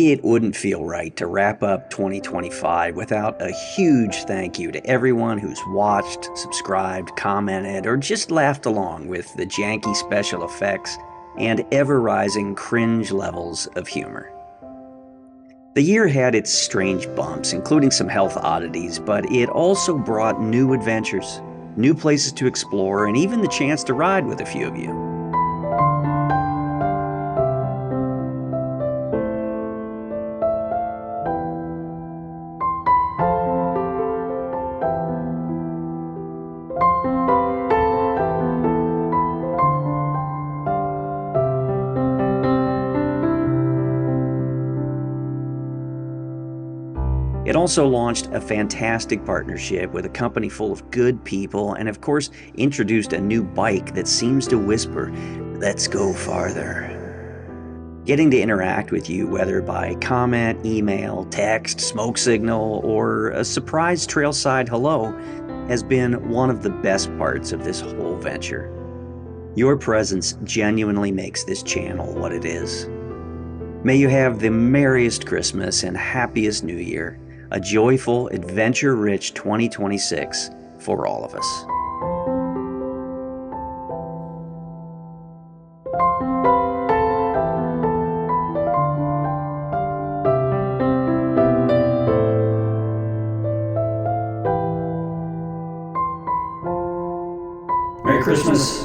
It wouldn't feel right to wrap up 2025 without a huge thank you to everyone who's watched, subscribed, commented, or just laughed along with the janky special effects and ever-rising cringe levels of humor. The year had its strange bumps, including some health oddities, but it also brought new adventures, new places to explore, and even the chance to ride with a few of you. It also launched a fantastic partnership with a company full of good people and, of course, introduced a new bike that seems to whisper, "Let's go farther." Getting to interact with you, whether by comment, email, text, smoke signal, or a surprise trailside hello, has been one of the best parts of this whole venture. Your presence genuinely makes this channel what it is. May you have the merriest Christmas and happiest New Year. A joyful, adventure-rich 2026 for all of us. Merry Christmas.